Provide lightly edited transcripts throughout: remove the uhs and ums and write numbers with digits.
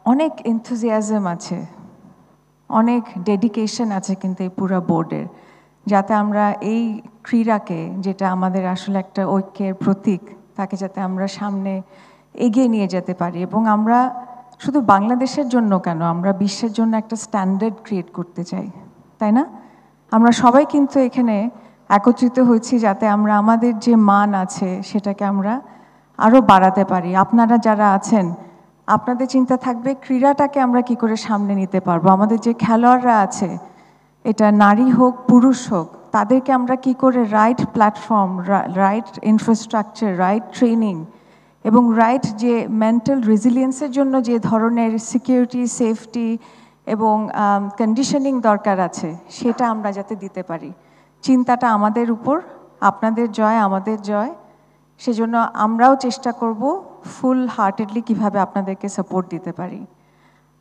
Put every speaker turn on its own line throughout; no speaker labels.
অনেক এনথুজিয়াজম আছে, অনেক ডেডিকেশন আছে কিন্তু এই পুরো বোর্ডের, যাতে আমরা এই ক্রীড়াকে, যেটা আমাদের আসলে একটা ঐক্যের প্রতীক, তাকে যাতে আমরা সামনে এগিয়ে নিয়ে যেতে পারি। এবং আমরা শুধু বাংলাদেশের জন্য কেন, আমরা বিশ্বের জন্য একটা স্ট্যান্ডার্ড ক্রিয়েট করতে চাই, তাই না? আমরা সবাই কিন্তু এখানে একত্রিত হয়েছি যাতে আমরা আমাদের যে মান আছে সেটাকে আমরা আরও বাড়াতে পারি। আপনারা যারা আছেন, আপনাদের চিন্তা থাকবে ক্রীড়াটাকে আমরা কি করে সামনে নিতে পারবো, আমাদের যে খেলোয়াড়রা আছে, এটা নারী হোক পুরুষ হোক, তাদেরকে আমরা কি করে right platform, right infrastructure, right training এবং রাইট যে মেন্টাল রেজিলিয়েন্সের জন্য যে ধরনের সিকিউরিটি, সেফটি এবং কন্ডিশনিং দরকার আছে, সেটা আমরা যাতে দিতে পারি। চিন্তাটা আমাদের উপর, আপনাদের জয় আমাদের জয়। সেজন্য আমরাও চেষ্টা করব ফুল হার্টেডলি কীভাবে আপনাদেরকে সাপোর্ট দিতে পারি।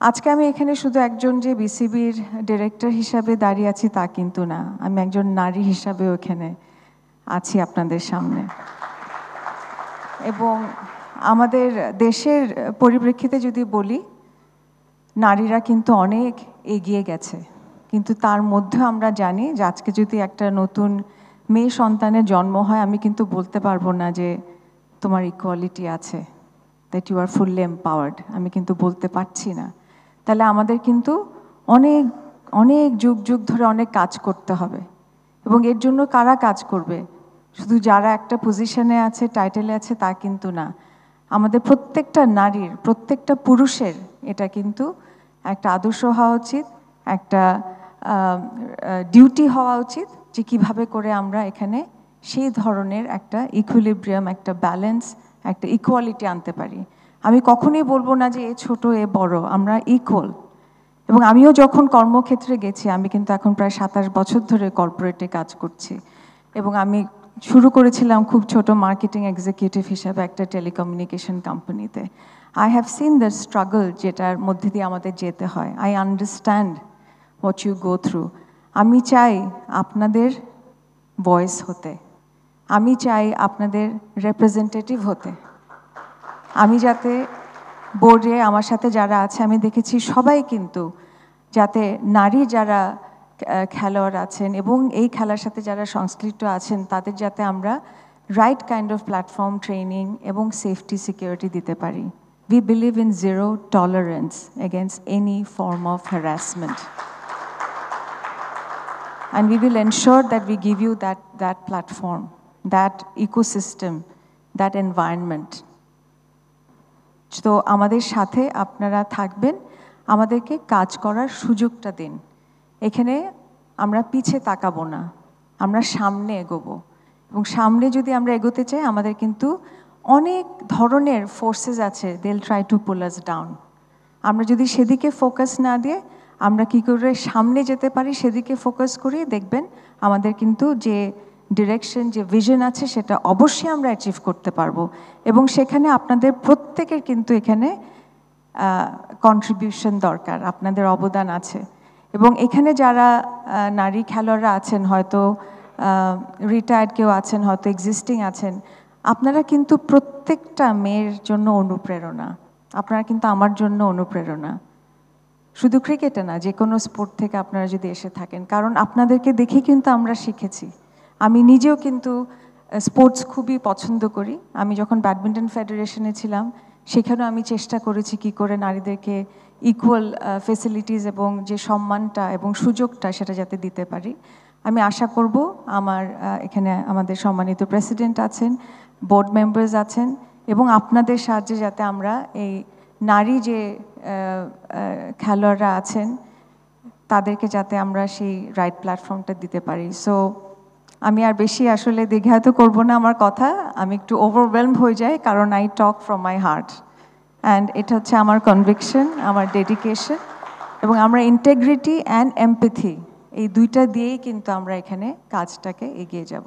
আজকে আমি এখানে শুধু একজন যে বিসিবির ডিরেক্টর হিসাবে দাঁড়িয়ে আছি তা কিন্তু না, আমি একজন নারী হিসাবেও এখানে আছি আপনাদের সামনে। এবং আমাদের দেশের পরিপ্রেক্ষিতে যদি বলি, নারীরা কিন্তু অনেক এগিয়ে গেছে, কিন্তু তার মধ্যে আমরা জানি যে আজকে যদি একটা নতুন মেয়ে সন্তানের জন্ম হয়, আমি কিন্তু বলতে পারবো না যে তোমার ইকুয়ালিটি আছে, that you are fully empowered, আমি কিন্তু বলতে পারছি না। তাহলে আমাদের কিন্তু অনেক অনেক যুগ যুগ ধরে অনেক কাজ করতে হবে। এবং এর জন্য কারা কাজ করবে? শুধু যারা একটা পজিশনে আছে, টাইটেলে আছে, তা কিন্তু না। আমাদের প্রত্যেকটা নারীর, প্রত্যেকটা পুরুষের এটা কিন্তু একটা আদর্শ হওয়া উচিত, একটা ডিউটি হওয়া উচিত যে কীভাবে করে আমরা এখানে সেই ধরনের একটা ইকুইলিব্রিয়াম, একটা ব্যালেন্স, একটা ইকুয়ালিটি আনতে পারি। আমি কখনোই বলবো না যে এ ছোট এ বড়, আমরা ইকুয়াল। এবং আমিও যখন কর্মক্ষেত্রে গেছি, আমি কিন্তু এখন প্রায় 27 বছর ধরে কর্পোরেটে কাজ করছি, এবং আমি শুরু করেছিলাম খুব ছোট মার্কেটিং এক্সিকিউটিভ হিসাবে একটা টেলিকমিউনিকেশন কোম্পানিতে। I have seen the struggle যেটার মধ্যে দিয়ে আমাদের যেতে হয়। I understand what you go through. আমি চাই আপনাদের ভয়েস হতে, আমি চাই আপনাদের রিপ্রেজেন্টেটিভ হতে। আমি যাতে বোর্ডে আমার সাথে যারা আছে, আমি দেখেছি সবাই কিন্তু যাতে নারী যারা খেলোয়াড় আছেন এবং এই খেলার সাথে যারা সংশ্লিষ্ট আছেন, তাদের যাতে আমরা right kind of platform, training এবং সেফটি সিকিউরিটি দিতে পারি। We believe in zero tolerance against any form of harassment. And we will ensure that we give you that platform, that ecosystem, that environment. তো আমাদের সাথে আপনারা থাকবেন, আমাদেরকে কাজ করার সুযোগটা দিন। এখানে আমরা পিছে তাকাবো না, আমরা সামনে এগোবো। এবং সামনে যদি আমরা এগোতে চাই, আমাদের কিন্তু অনেক ধরনের ফোর্সেস আছে, they will try to pull us down. আমরা যদি সেদিকে ফোকাস না দিয়ে আমরা কী করে সামনে যেতে পারি সেদিকে ফোকাস করি, দেখবেন আমাদের কিন্তু যে ডিরেকশন, যে ভিশন আছে, সেটা অবশ্যই আমরা অ্যাচিভ করতে পারবো। এবং সেখানে আপনাদের প্রত্যেকের কিন্তু এখানে কন্ট্রিবিউশন দরকার, আপনাদের অবদান আছে। এবং এখানে যারা নারী খেলোয়াড়রা আছেন, হয়তো রিটায়ার্ড কেউ আছেন, হয়তো এক্সিস্টিং আছেন, আপনারা কিন্তু প্রত্যেকটা মেয়ের জন্য অনুপ্রেরণা, আপনারা কিন্তু আমার জন্য অনুপ্রেরণা। শুধু ক্রিকেটে না, যে কোনো স্পোর্ট থেকে আপনারা যদি এসে থাকেন, কারণ আপনাদেরকে দেখে কিন্তু আমরা শিখেছি। আমি নিজেও কিন্তু স্পোর্টস খুবই পছন্দ করি। আমি যখন ব্যাডমিন্টন ফেডারেশনে ছিলাম, সেখানেও আমি চেষ্টা করেছি কি করে নারীদেরকে ইকুয়াল ফেসিলিটিস এবং যে সম্মানটা এবং সুযোগটা সেটা যাতে দিতে পারি। আমি আশা করব আমার এখানে আমাদের সম্মানিত প্রেসিডেন্ট আছেন, বোর্ড মেম্বার্স আছেন, এবং আপনাদের সাহায্যে যাতে আমরা এই নারী যে খেলোয়াড়রা আছেন তাদেরকে যাতে আমরা সেই রাইট প্ল্যাটফর্মটা দিতে পারি। সো আমি আর বেশি আসলে দীর্ঘায়িত করব না আমার কথা, আমি একটু ওভারওয়েলমড হয়ে যাই, কারণ I talk from my heart. And এটা হচ্ছে আমার কনভিকশন, আমার ডেডিকেশন, এবং আমরা ইন্টেগ্রিটি অ্যান্ড এমপ্যাথি এই দুইটা দিয়েই কিন্তু আমরা এখানে কাজটাকে এগিয়ে যাব।